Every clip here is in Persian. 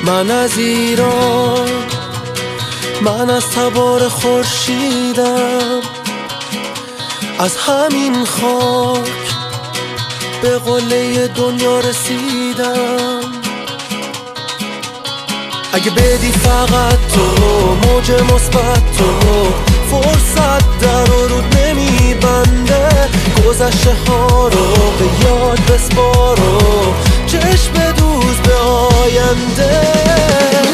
من از ایران، من از تبار خورشیدم، از همین خاک به قله دنیا رسیدم. اگه بدی فقط تو موج مثبت، تو فرصت در و رود نمیبنده، گذشته ها رو به یاد بسپار و چشم بدوز به آینده.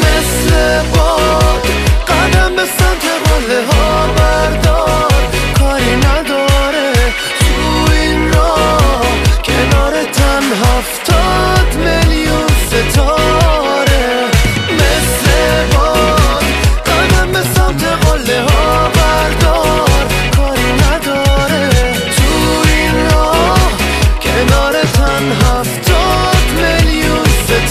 مثل باد قدم به سمت قله ها بردار، کاری نداره تو این راه کنار تن 70 میلیون ستاره. مثل باد قدم به سمت قله ها بردار، کاری نداره تو این راه کنار تن 70 میلیون ستاره.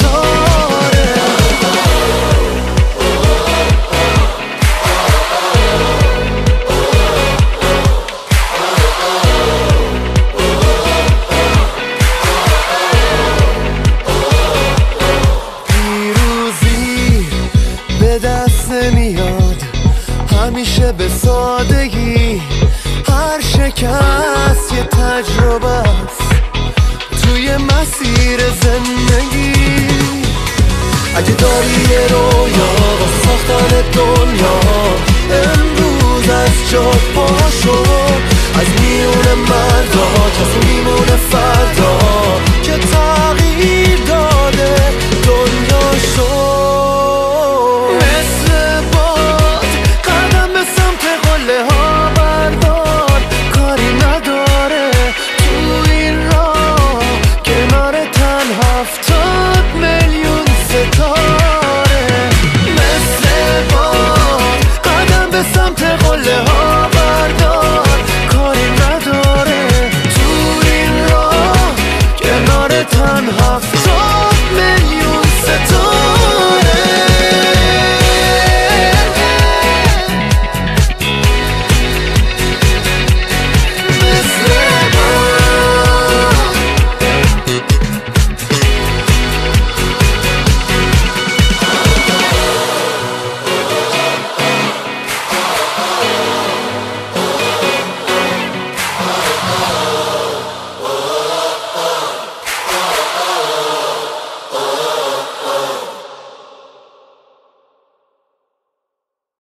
پیروزی به دست نمیاد همیشه به سادگی، هر شکست یه تجربه است توی مسیر زندگی. اگه داری یه رویا و ساختن دنیا، امروز از جات پاشو، از میون مردا کسی میمونه